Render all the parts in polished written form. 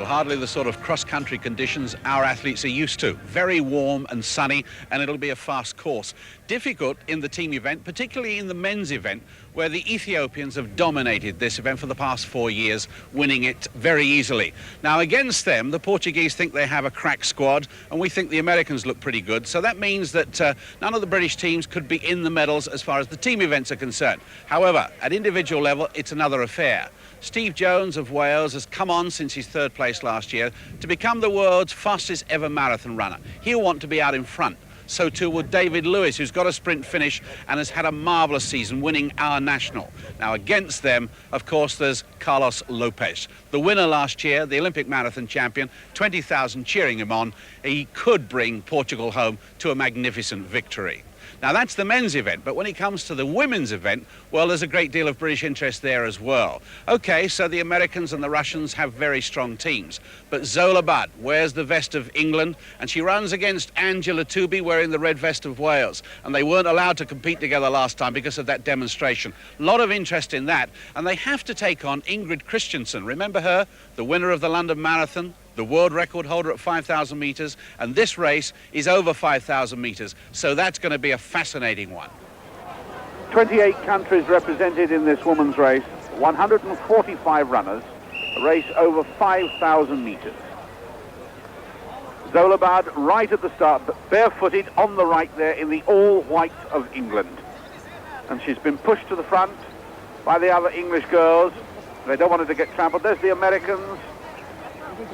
hardly the sort of cross-country conditions our athletes are used to. Very warm and sunny, and it'll be a fast course. Difficult in the team event, particularly in the men's event, where the Ethiopians have dominated this event for the past 4 years, winning it very easily. Now, against them, the Portuguese think they have a crack squad, and we think the Americans look pretty good. So that means that none of the British teams could be in the medals as far as the team events are concerned. However, at individual level, it's another affair. Steve Jones of Wales has come on since his third place last year to become the world's fastest ever marathon runner. He'll want to be out in front. So too will David Lewis, who's got a sprint finish and has had a marvellous season, winning our national. Now, against them, of course, there's Carlos Lopez, the winner last year, the Olympic marathon champion, 20,000 cheering him on. He could bring Portugal home to a magnificent victory. Now, that's the men's event, but when it comes to the women's event, well, there's a great deal of British interest there as well. OK, so the Americans and the Russians have very strong teams, but Zola Budd wears the vest of England, and she runs against Angela Tooby wearing the red vest of Wales, and they weren't allowed to compete together last time because of that demonstration. A lot of interest in that, and they have to take on Ingrid Christensen. Remember her, the winner of the London Marathon, the world record holder at 5,000 metres, and this race is over 5,000 metres, so that's going to be a fascinating one. 28 countries represented in this women's race, 145 runners, a race over 5,000 metres. Zola Budd right at the start, but barefooted on the right there in the all-white of England. And she's been pushed to the front by the other English girls. They don't want her to get trampled. There's the Americans.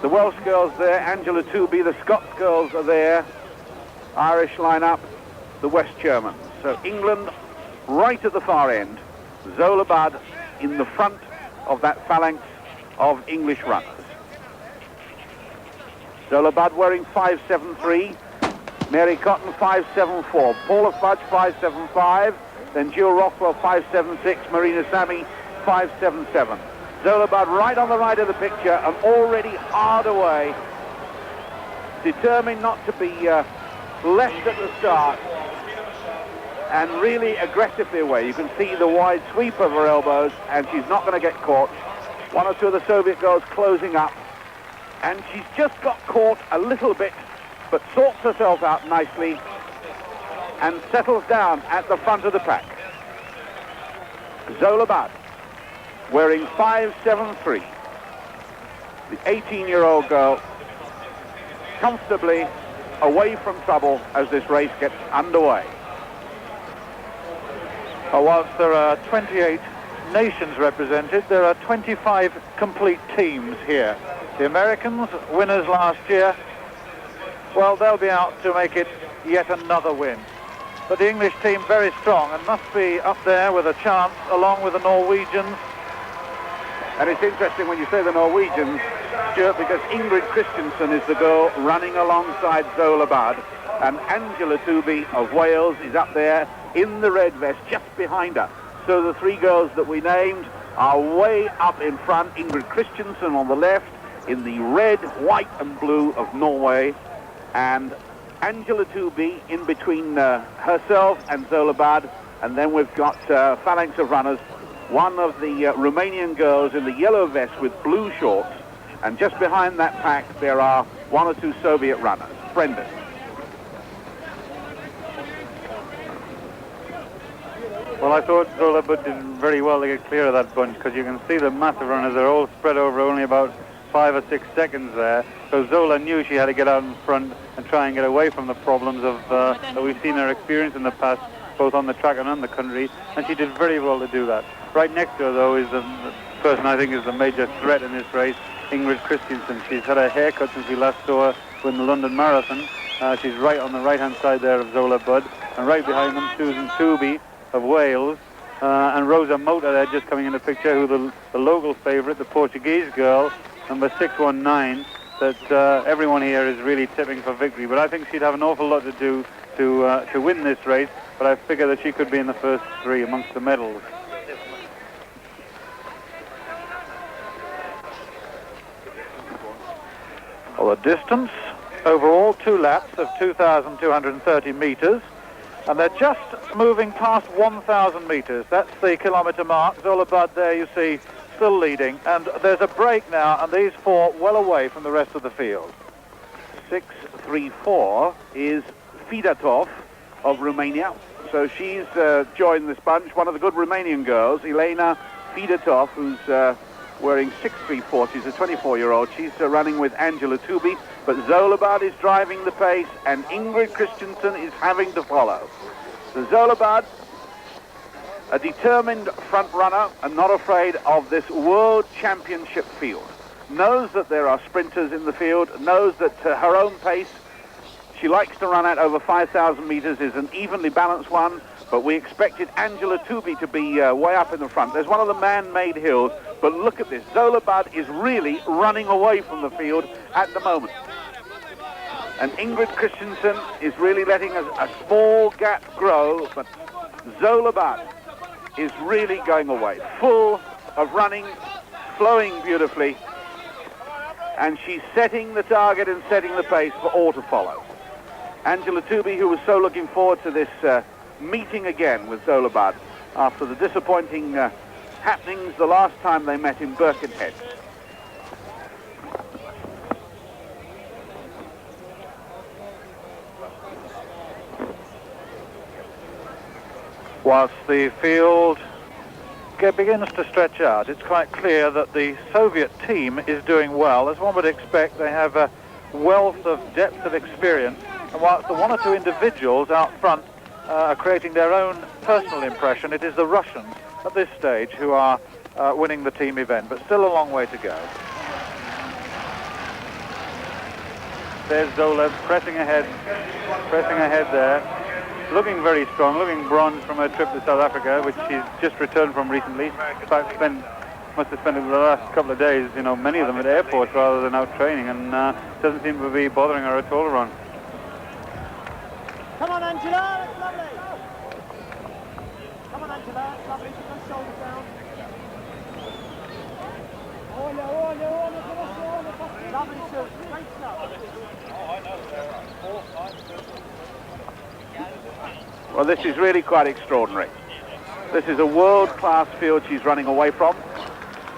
The Welsh girls there, Angela Tooby, the Scots girls are there, Irish line up, the West Germans. So England right at the far end, Zola Budd in the front of that phalanx of English runners. Zola Budd wearing 5.73, Mary Cotton 5.74, Paula Fudge 5.75, then Jill Rothwell 5.76, Marina Sami 5.77. Zola Budd right on the right of the picture and already hard away, determined not to be left at the start and really aggressively away. You can see the wide sweep of her elbows, and she's not going to get caught. One or two of the Soviet girls closing up, and she's just got caught a little bit, but sorts herself out nicely and settles down at the front of the pack. Zola Budd wearing 5.73. The 18-year-old girl comfortably away from trouble as this race gets underway. Whilst there are 28 nations represented, there are 25 complete teams here. The Americans, winners last year, well, they'll be out to make it yet another win. But the English team very strong and must be up there with a chance, along with the Norwegians. And it's interesting when you say the Norwegians, Stuart, because Ingrid Christensen is the girl running alongside Zola Budd, and Angela Tooby of Wales is up there in the red vest just behind her. So the three girls that we named are way up in front. Ingrid Christensen on the left in the red, white and blue of Norway, and Angela Tooby in between herself and Zola Budd. And then we've got phalanx of runners, one of the Romanian girls in the yellow vest with blue shorts, and just behind that pack there are one or two Soviet runners. Brendan. Well, I thought Zola Budd did very well to get clear of that bunch, because you can see the massive runners, they're all spread over only about 5 or 6 seconds there. So Zola knew she had to get out in front and try and get away from the problems of that we've seen her experience in the past, both on the track and on the country, and she did very well to do that. Right next to her, though, is the person I think is the major threat in this race, Ingrid Christensen. She's had a haircut since we last saw her in the London Marathon. She's right on the right-hand side there of Zola Budd, and right behind them, Susan Tooby of Wales, and Rosa Mota there just coming in the picture, who the local favourite, the Portuguese girl, number 619, that everyone here is really tipping for victory. But I think she'd have an awful lot to do to win this race, but I figure that she could be in the first three amongst the medals. Well, the distance overall, 2 laps of 2,230 metres, and they're just moving past 1,000 metres. That's the kilometre mark. Zola Budd there, you see, still leading, and there's a break now, and these four well away from the rest of the field. 6:34 is Fidatov of Romania. So she's joined this bunch. One of the good Romanian girls, Elena Fidatov, who's wearing 6:34. She's a 24-year-old. She's running with Angela Tubi, but Zolabad is driving the pace, and Ingrid Christensen is having to follow. So Zolabad, a determined front runner and not afraid of this World Championship field, knows that there are sprinters in the field, knows that her own pace, she likes to run at over 5,000 meters, is an evenly balanced one, but we expected Angela Tubi to be way up in the front. There's one of the man-made hills, but look at this. Zolabad is really running away from the field at the moment. And Ingrid Christensen is really letting a small gap grow, but Zolabad is really going away. Full of running, flowing beautifully, and she's setting the target and setting the pace for all to follow. Angela Tubi, who was so looking forward to this meeting again with Zolabad after the disappointing happenings the last time they met in Birkenhead. Whilst the field begins to stretch out, it's quite clear that the Soviet team is doing well. As one would expect, they have a wealth of depth of experience, and whilst the one or two individuals out front are creating their own personal impression, it is the Russians at this stage who are winning the team event, but still a long way to go. There's Zola pressing ahead there. Looking very strong, looking bronze from her trip to South Africa, which she's just returned from recently. In fact, must have spent the last couple of days, you know, many of them at airports rather than out training, and doesn't seem to be bothering her at all to run. Come on, Angela, it's lovely. Come on, Angela, it's lovely. Put those shoulders down. Lovely, Sue. Great stuff. Well, this is really quite extraordinary. This is a world-class field she's running away from.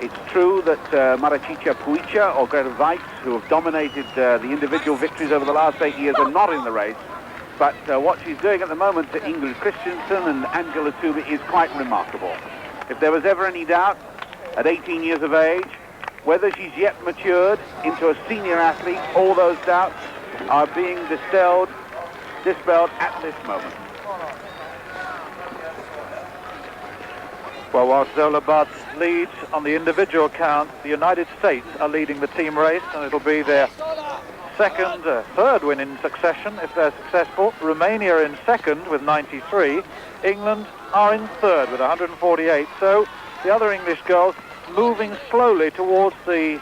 It's true that Marichica Puica or Greta Weitz, who have dominated the individual victories over the last 8 years, are not in the race. But what she's doing at the moment to Ingrid Christensen and Angela Tubi is quite remarkable. If there was ever any doubt, at 18 years of age, whether she's yet matured into a senior athlete, all those doubts are being dispelled at this moment. Well, whilst Zolabad leads on the individual count, the United States are leading the team race, and it'll be their third win in succession if they're successful. Romania in second with 93. England are in third with 148. So the other English girls moving slowly towards the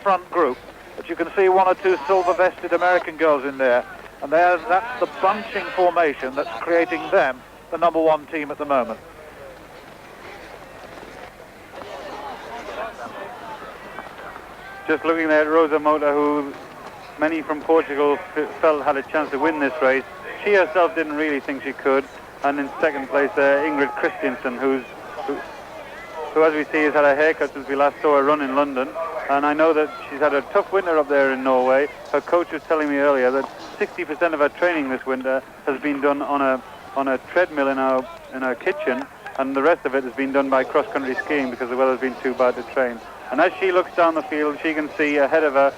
front group. But you can see one or two silver-vested American girls in there. And that's the bunching formation that's creating them the number one team at the moment. Just looking there at Rosa Mota, who many from Portugal felt had a chance to win this race. She herself didn't really think she could. And in second place there, Ingrid Christensen, who as we see has had a haircut since we last saw her run in London. And I know that she's had a tough winter up there in Norway. Her coach was telling me earlier that 60% of her training this winter has been done on a treadmill in her kitchen, and the rest of it has been done by cross-country skiing because the weather's been too bad to train. And as she looks down the field, she can see ahead of her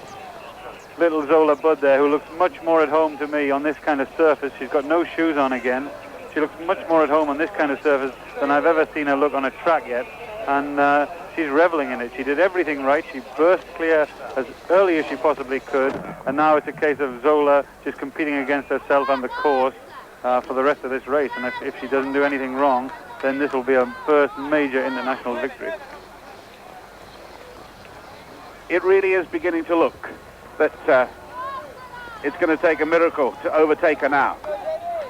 little Zola Budd there, who looks much more at home to me on this kind of surface. She's got no shoes on again. She looks much more at home on this kind of surface than I've ever seen her look on a track yet. And she's reveling in it. She did everything right. She burst clear as early as she possibly could. And now it's a case of Zola just competing against herself and the course for the rest of this race. And if she doesn't do anything wrong, then this will be her first major international victory. It really is beginning to look that it's going to take a miracle to overtake her now.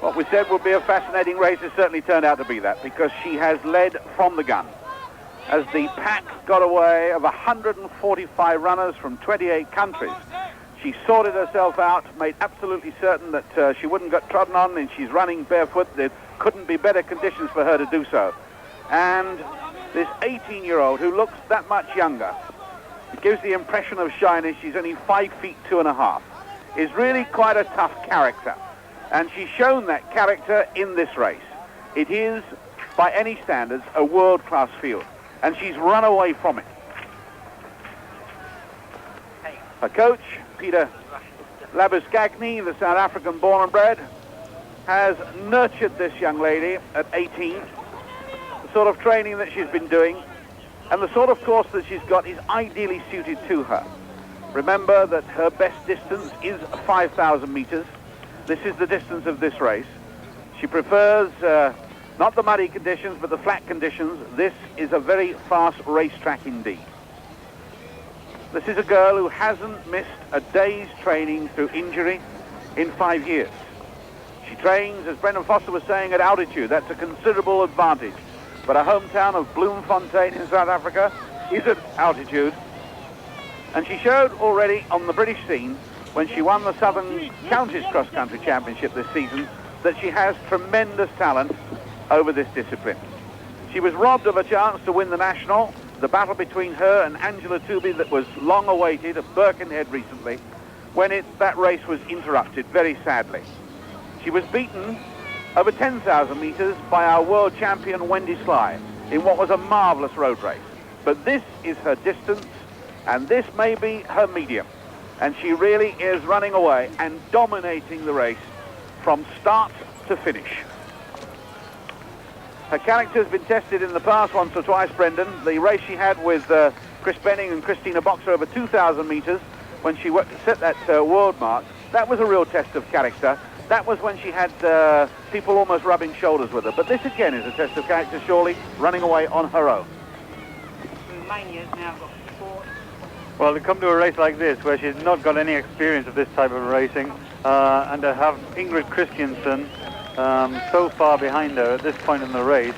What we said would be a fascinating race has certainly turned out to be that, because she has led from the gun. As the pack got away of 145 runners from 28 countries, she sorted herself out, made absolutely certain that she wouldn't get trodden on, and she's running barefoot. There couldn't be better conditions for her to do so. And This 18-year-old who looks that much younger, it gives the impression of shyness. She's only 5 feet 2.5, is really quite a tough character. And she's shown that character in this race. It is, by any standards, a world-class field. And she's run away from it. Her coach, Peter Labuschagne, the South African born and bred, has nurtured this young lady at 18. The sort of training that she's been doing and the sort of course that she's got is ideally suited to her. Remember that her best distance is 5,000 meters. This is the distance of this race. She prefers not the muddy conditions, but the flat conditions. This is a very fast racetrack indeed. This is a girl who hasn't missed a day's training through injury in 5 years. She trains, as Brendan Foster was saying, at altitude. That's a considerable advantage. But her hometown of Bloemfontein in South Africa is at altitude. And she showed already on the British scene when she won the Southern Counties Cross Country Championship this season that she has tremendous talent over this discipline. She was robbed of a chance to win the National, the battle between her and Angela Tooby that was long awaited at Birkenhead recently, when that race was interrupted very sadly. She was beaten over 10,000 meters by our world champion Wendy Sly in what was a marvelous road race. But this is her distance, and this may be her medium. And she really is running away and dominating the race from start to finish. Her character has been tested in the past once or twice, Brendan. The race she had with Chris Benning and Christina Boxer over 2,000 meters when she set that world mark, that was a real test of character. That was when she had people almost rubbing shoulders with her. But this again is a test of character, surely, running away on her own. Romania's now got 4. Well, to come to a race like this, where she's not got any experience of this type of racing, and to have Ingrid Christiansen so far behind her at this point in the race,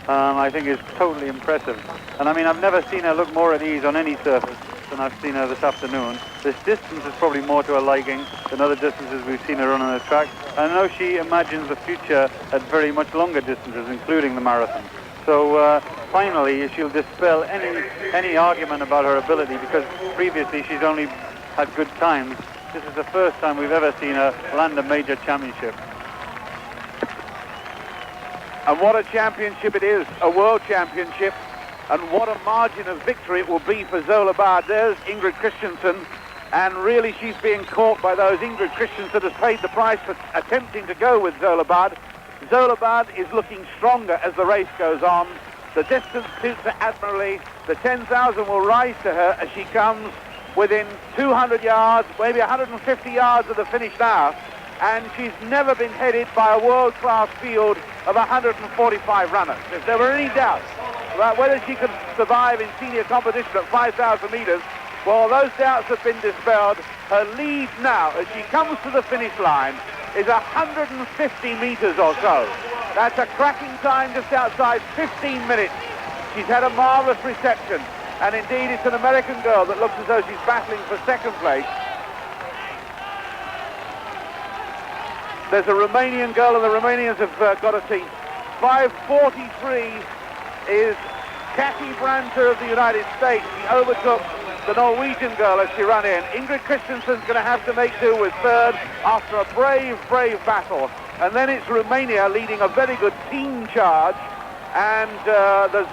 I think is totally impressive. And I mean, I've never seen her look more at ease on any surface than I've seen her this afternoon. This distance is probably more to her liking than other distances we've seen her run on the track. I know she imagines the future at very much longer distances, including the marathon. So finally, she'll dispel any argument about her ability, because previously she's only had good times. This is the first time we've ever seen her land a major championship. And what a championship it is, a world championship. And what a margin of victory it will be for Zola Bard. There's Ingrid Christiansen, and really she's being caught by those. Ingrid Christiansen has paid the price for attempting to go with Zola Bard. Zola Bard is looking stronger as the race goes on. The distance suits her admirably. The 10,000 will rise to her as she comes within 200 yards, maybe 150 yards of the finish now. And she's never been headed by a world-class field of 145 runners. If there were any doubts about whether she could survive in senior competition at 5,000 meters, well, those doubts have been dispelled. Her lead now, as she comes to the finish line, is 150 meters or so. That's a cracking time just outside 15 minutes. She's had a marvelous reception, and indeed it's an American girl that looks as though she's battling for second place. There's a Romanian girl, and the Romanians have got a team. 5:43 is Kathy Branter of the United States. She overtook the Norwegian girl as she ran in. Ingrid Christensen's going to have to make do with third after a brave, brave battle. And then it's Romania leading a very good team charge. And there's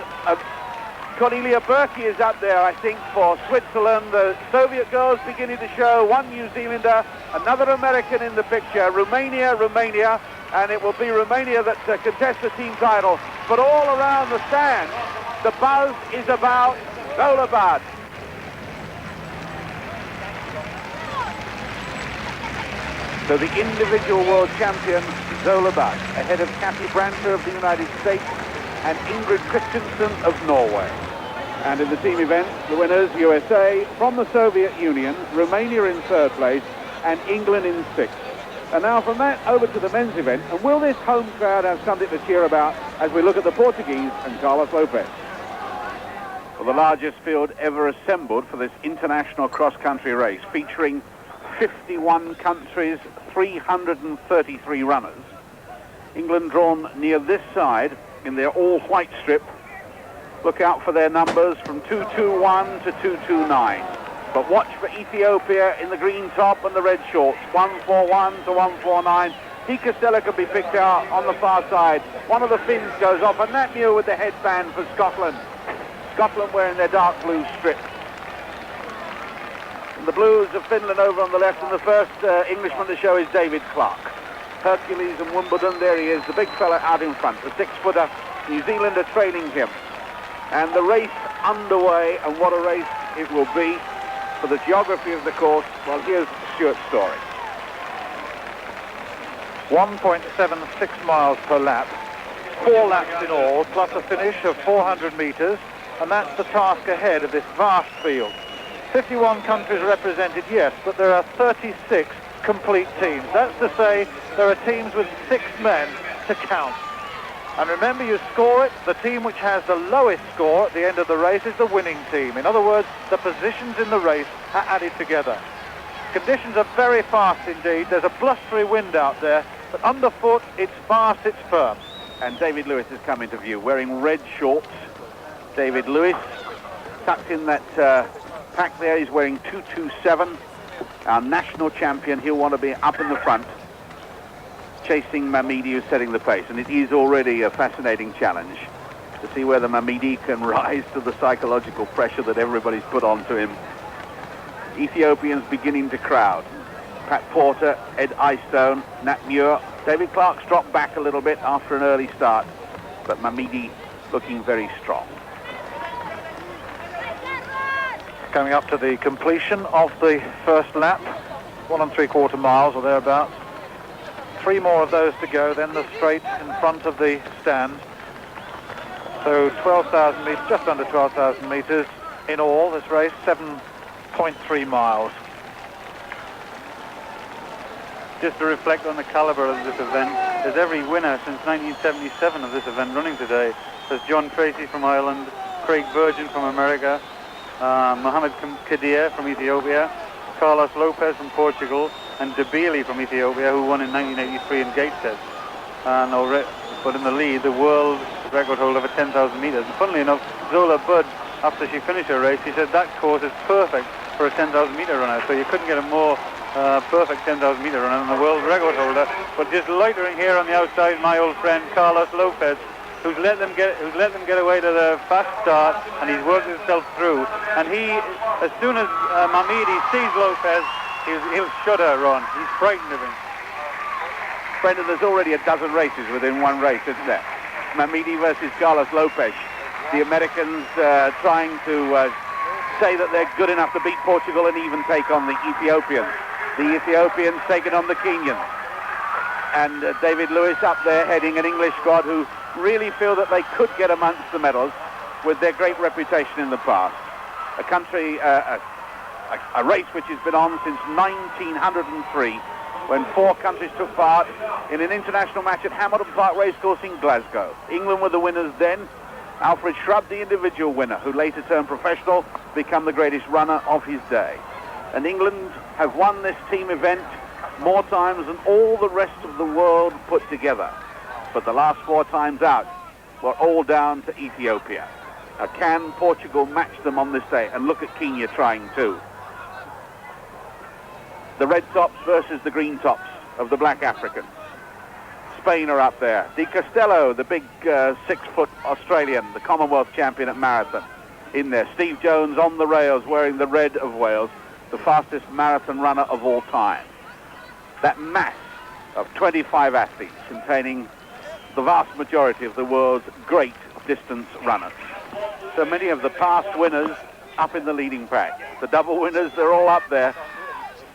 Cornelia Berkey is up there, I think, for Switzerland. The Soviet girls beginning to show. One New Zealander, another American in the picture. Romania, and it will be Romania that contests the team title. But all around the stand, the buzz is about Zola Bard. So the individual world champion, Zola Bard, ahead of Kathy Branter of the United States and Ingrid Christensen of Norway. And in the team event, the winners, USA from the Soviet Union, Romania in third place, and England in sixth. And now from that over to the men's event, and will this home crowd have something to cheer about as we look at the Portuguese and Carlos Lopez? Well, the largest field ever assembled for this international cross-country race, featuring 51 countries, 333 runners. England drawn near this side in their all-white strip, Look out for their numbers from 221 to 229. But watch for Ethiopia in the green top and the red shorts, 141 to 149. Di Costello can be picked out on the far side. One of the Finns goes off, and Nat Muir with the headband for Scotland. Scotland wearing their dark blue strip. And the Blues of Finland over on the left, and the first Englishman to show is David Clark. Hercules and Wimbledon, there he is, the big fella out in front, the 6-footer, New Zealander trailing him. And the race underway, and what a race it will be for the geography of the course. Well, here's Stuart's story. 1.76 miles per lap, 4 laps in all, plus a finish of 400 metres, and that's the task ahead of this vast field. 51 countries represented, yes, but there are 36 complete teams. That's to say, there are teams with 6 men to count. And remember, you score it, the team which has the lowest score at the end of the race is the winning team. In other words, the positions in the race are added together. Conditions are very fast indeed. There's a blustery wind out there, but underfoot, it's fast, it's firm. And David Lewis has come into view, wearing red shorts. David Lewis, tucked in that pack there, he's wearing 227. Our national champion, he'll want to be up in the front, chasing Mamidi, who's setting the pace. And it is already a fascinating challenge to see whether Mamidi can rise to the psychological pressure that everybody's put onto him. Ethiopians beginning to crowd. Pat Porter, Ed Eyestone, Nat Muir. David Clark's dropped back a little bit after an early start, but Mamidi looking very strong. Coming up to the completion of the first lap, 1 3/4 miles or thereabouts. 3 more of those to go, then the straight in front of the stand. So 12,000 metres, just under 12,000 metres in all, this race, 7.3 miles. Just to reflect on the calibre of this event, there's every winner since 1977 of this event running today. There's John Treacy from Ireland, Craig Virgin from America, Mohamed Kadir from Ethiopia, Carlos Lopez from Portugal, and Debele from Ethiopia, who won in 1983 in Gateshead. But in the lead, the world record holder for 10,000 metres. And funnily enough, Zola Budd, after she finished her race, she said that course is perfect for a 10,000 metre runner. So you couldn't get a more perfect 10,000 metre runner than the world record holder. But just loitering here on the outside, my old friend Carlos Lopez, who's let them get away to the fast start, and he's worked himself through. And he, as soon as Mamidi sees Lopez, he'll shudder, Ron. He's frightened of him. Brendan, there's already a dozen races within one race, isn't there? Mamidi versus Carlos Lopez. The Americans trying to say that they're good enough to beat Portugal and even take on the Ethiopians. The Ethiopians taking on the Kenyans. And David Lewis up there heading an English squad who really feel that they could get amongst the medals with their great reputation in the past. A country, a race which has been on since 1903, when 4 countries took part in an international match at Hamilton Park Racecourse in Glasgow. England were the winners then. Alfred Shrubb, the individual winner, who later turned professional, become the greatest runner of his day. And England have won this team event more times than all the rest of the world put together. But the last 4 times out were all down to Ethiopia. Now, can Portugal match them on this day? And look at Kenya trying too. The red tops versus the green tops of the black Africans. Spain are up there. Di Costello, the big 6-foot Australian, the Commonwealth champion at marathon, in there. Steve Jones on the rails wearing the red of Wales, the fastest marathon runner of all time. That mass of 25 athletes containing the vast majority of the world's great distance runners. So many of the past winners up in the leading pack. The double winners, they're all up there.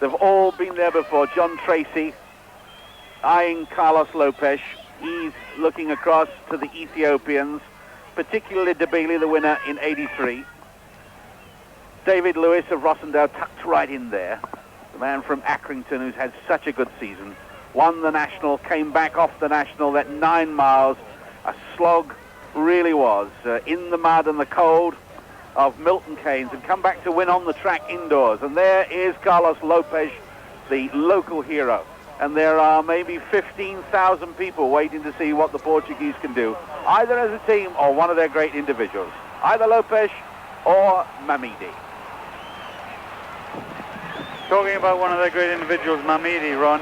They've all been there before. John Treacy eyeing Carlos Lopez. He's looking across to the Ethiopians, particularly Debele, the winner in 83. David Lewis of Rossendale tucked right in there. The man from Accrington who's had such a good season. Won the National, came back off the National, that 9 miles. A slog really was. In the mud and the cold of Milton Keynes, and come back to win on the track indoors. And there is Carlos Lopez, the local hero. And there are maybe 15,000 people waiting to see what the Portuguese can do, either as a team or one of their great individuals. either Lopez or Mamidi. Talking about one of their great individuals, Mamidi, Ron,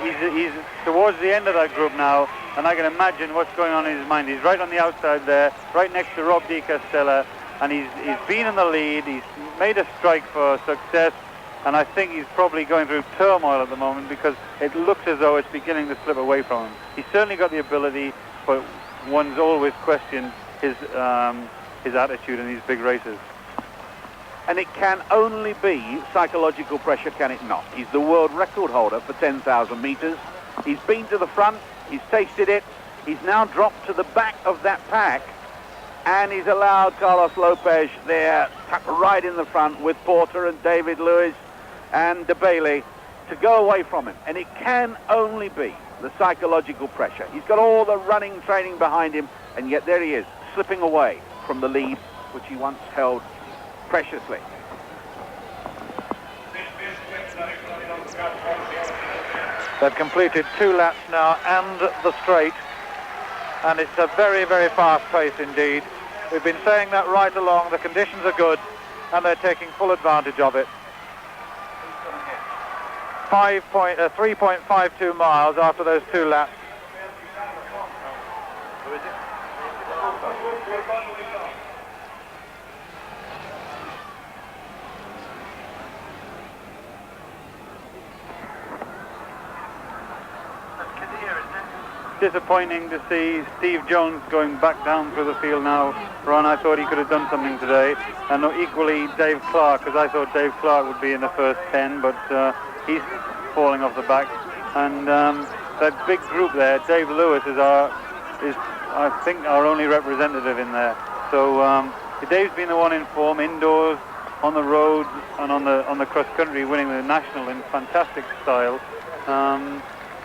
he's towards the end of that group now, and I can imagine what's going on in his mind. He's right on the outside there, right next to Rob Di Castella, and he's been in the lead. He's made a strike for success, and I think he's probably going through turmoil at the moment because it looks as though it's beginning to slip away from him. He's certainly got the ability, but one's always questioned his attitude in these big races. And it can only be psychological pressure, can it not? He's the world record holder for 10,000 metres. He's been to the front, he's tasted it, he's now dropped to the back of that pack, and he's allowed Carlos Lopez there, tucked right in the front with Porter and David Lewis and De Bailey to go away from him. And it can only be the psychological pressure. He's got all the running training behind him, and yet there he is, slipping away from the lead, which he once held preciously. They've completed 2 laps now and the straight, and it's a very, very fast pace indeed. We've been saying that right along. The conditions are good, and they're taking full advantage of it. 3.52 miles after those 2 laps. Disappointing to see Steve Jones going back down through the field now. Ron, I thought he could have done something today, and equally Dave Clark, because I thought Dave Clark would be in the first 10, but he's falling off the back. And that big group there, Dave Lewis is I think our only representative in there. So Dave's been the one in form, indoors, on the road, and on the cross country, winning the national in fantastic style.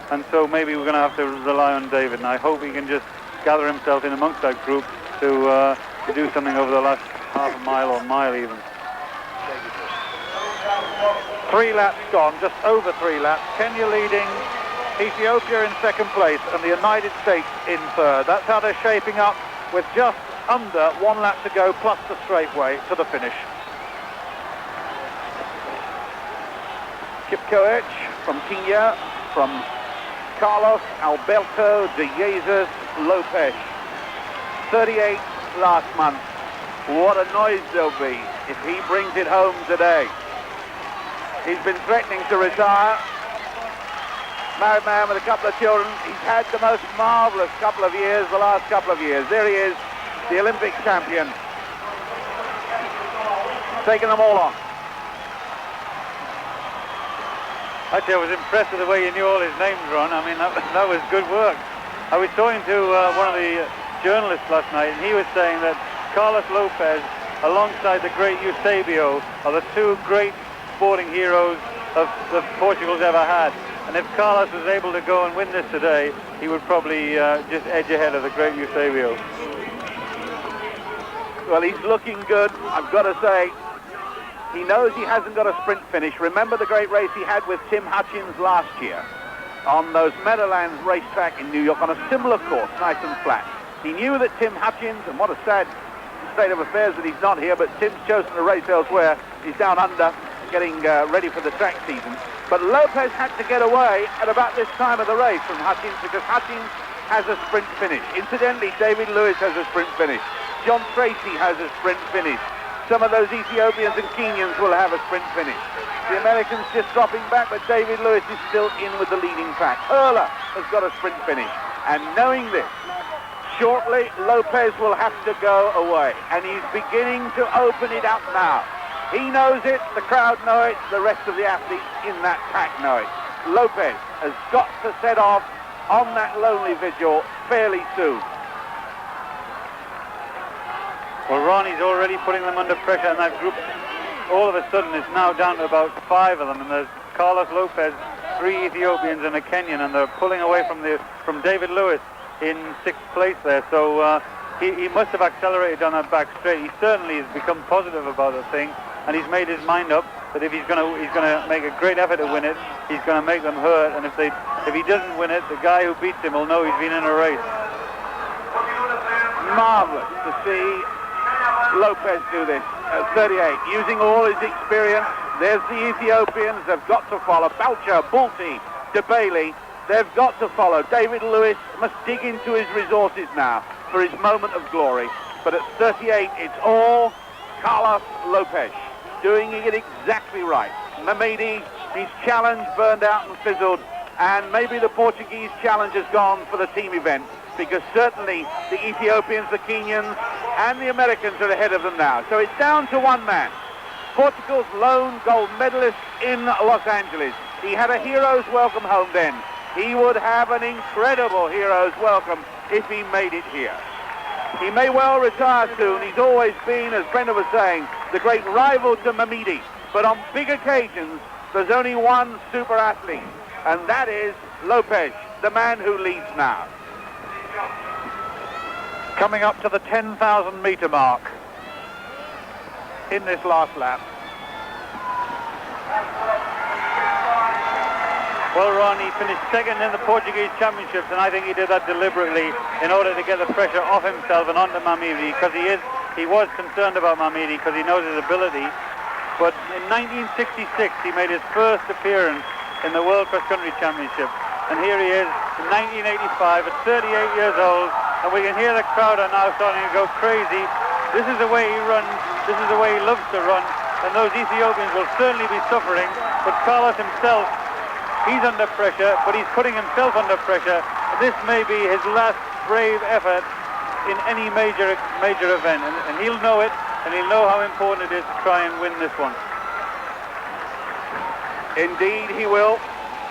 And so maybe we're going to have to rely on David, and I hope he can just gather himself in amongst that group to do something over the last half a mile or mile even. 3 laps gone, just over 3 laps. Kenya leading, Ethiopia in second place, and the United States in third. That's how they're shaping up, with just under 1 lap to go, plus the straightaway to the finish. Kipkoech from Kenya, from Carlos Alberto de Jesus Lopez. 38 last month. What a noise there'll be if he brings it home today. He's been threatening to retire. Married man with a couple of children. He's had the most marvellous couple of years, the last couple of years. There he is, the Olympic champion. Taking them all on. Actually, I was impressed with the way you knew all his names, Ron. I mean, that was good work. I was talking to one of the journalists last night, and he was saying that Carlos Lopez, alongside the great Eusebio, are the 2 great sporting heroes that Portugal's ever had. And if Carlos was able to go and win this today, he would probably just edge ahead of the great Eusebio. Well, he's looking good, I've got to say. He knows he hasn't got a sprint finish. Remember the great race he had with Tim Hutchins last year on those Meadowlands racetrack in New York on a similar course, nice and flat. He knew that Tim Hutchins, and what a sad state of affairs that he's not here, but Tim's chosen to race elsewhere. He's down under, getting ready for the track season. But Lopez had to get away at about this time of the race from Hutchins, because Hutchins has a sprint finish. Incidentally, David Lewis has a sprint finish. John Treacy has a sprint finish. Some of those Ethiopians and Kenyans will have a sprint finish. The Americans just dropping back, but David Lewis is still in with the leading pack. Hurler has got a sprint finish. And knowing this, shortly Lopez will have to go away. And he's beginning to open it up now. He knows it, the crowd know it, the rest of the athletes in that pack know it. Lopez has got to set off on that lonely vigil fairly soon. Well, Ronnie's already putting them under pressure, and that group all of a sudden is now down to about 5 of them, and there's Carlos Lopez, 3 Ethiopians and a Kenyan, and they're pulling away from David Lewis in 6th place there. So he must have accelerated on that back straight. He certainly has become positive about the thing, and he's made his mind up that if he's going to make a great effort to win it, he's going to make them hurt, and if he doesn't win it, the guy who beats him will know he's been in a race. Marvellous to see Lopez do this at 38, using all his experience. There's the Ethiopians. They've got to follow. Balcha, Bulti, De Bailey. They've got to follow. David Lewis must dig into his resources now for his moment of glory. But at 38, it's all Carlos Lopez doing it exactly right. Mamidi, his challenge burned out and fizzled, and maybe the Portuguese challenge has gone for the team event, because certainly the Ethiopians, the Kenyans, and the Americans are ahead of them now. So it's down to one man. Portugal's lone gold medalist in Los Angeles. He had a hero's welcome home then. He would have an incredible hero's welcome if he made it here. He may well retire soon. He's always been, as Brenda was saying, the great rival to Mamidi. But on big occasions, there's only one super athlete, and that is Lopez, the man who leads now. Coming up to the 10,000 metre mark in this last lap. Well, Ron, he finished second in the Portuguese Championships, and I think he did that deliberately in order to get the pressure off himself and onto Mamidi, because he was concerned about Mamidi because he knows his ability. But in 1966, he made his first appearance in the World Cross Country Championship, and here he is in 1985 at 38 years old, and we can hear the crowd are now starting to go crazy. This is the way he runs. This is the way he loves to run, and those Ethiopians will certainly be suffering. But Carlos himself, he's under pressure, but he's putting himself under pressure. This may be his last brave effort in any major event, and he'll know it, and he'll know how important it is to try and win this one. Indeed he will.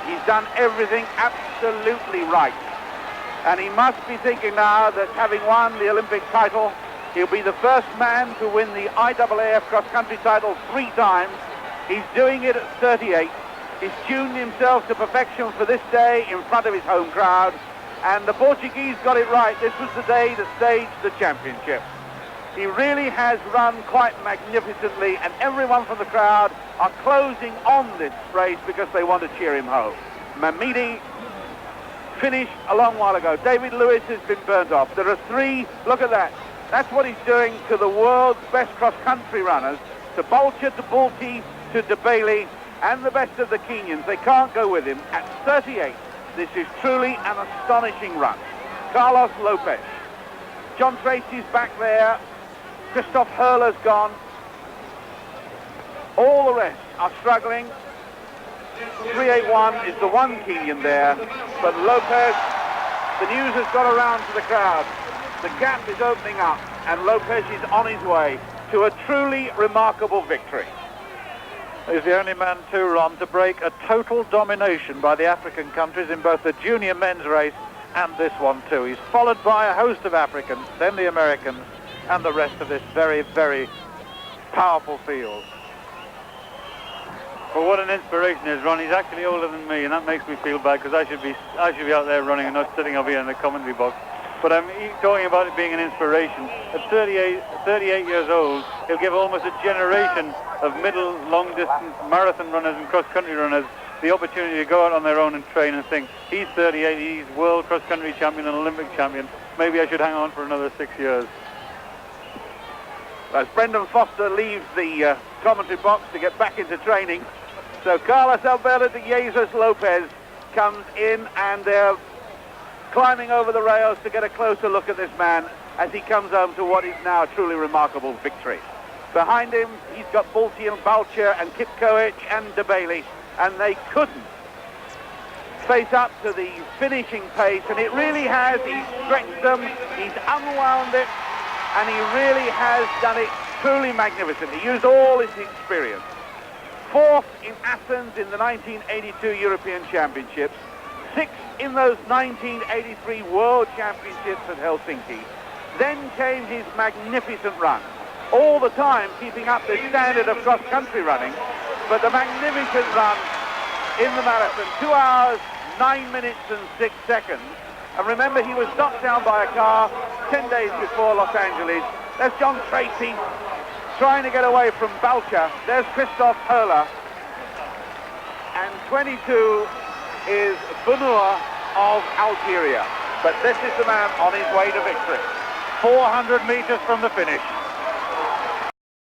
He's done everything absolutely right. And he must be thinking now that having won the Olympic title, he'll be the first man to win the IAAF cross-country title 3 times. He's doing it at 38. He's tuned himself to perfection for this day in front of his home crowd, and the Portuguese got it right. This was the day to stage the championship. He really has run quite magnificently, and everyone from the crowd are closing on this race because they want to cheer him home. Mamidi finished a long while ago. David Lewis has been burnt off. There are 3, look at that. That's what he's doing to the world's best cross-country runners, to Balcha, to Bulti, to De Bailey, and the best of the Kenyans. They can't go with him. At 38, this is truly an astonishing run. Carlos Lopez. John Treacy's back there. Christoph Hurler's gone. All the rest are struggling. 381 is the one Kenyan there, but Lopez, the news has got around to the crowd. The gap is opening up, and Lopez is on his way to a truly remarkable victory. He's the only man too, Ron, to break a total domination by the African countries in both the junior men's race and this one too. He's followed by a host of Africans, then the Americans, and the rest of this very, very powerful field. Well, what an inspiration is, Ron. He's actually older than me, and that makes me feel bad, because I should be out there running and not sitting over here in the commentary box. But I'm talking about it being an inspiration. At 38 years old, he'll give almost a generation of middle, long-distance marathon runners and cross-country runners the opportunity to go out on their own and train and think, he's 38, he's world cross-country champion and Olympic champion. Maybe I should hang on for another 6 years. As Brendan Foster leaves the commentary box to get back into training, so Carlos Alberto de Jesus Lopez comes in, and they're climbing over the rails to get a closer look at this man as he comes home to what is now a truly remarkable victory. Behind him, he's got Bulti and Balcha and Kipkoech and De Bailey, and they couldn't face up to the finishing pace, and it really has. He's stretched them, he's unwound it, and he really has done it truly magnificent. He used all his experience. 4th in Athens in the 1982 European Championships, 6th in those 1983 World Championships at Helsinki. Then came his magnificent run, all the time keeping up the standard of cross-country running, but the magnificent run in the marathon, 2 hours, 9 minutes and 6 seconds. And remember, he was knocked down by a car 10 days before Los Angeles. There's John Treacy trying to get away from Balcha. There's Christoph Hurler. And 22 is Bunua of Algeria. But this is the man on his way to victory. 400 meters from the finish.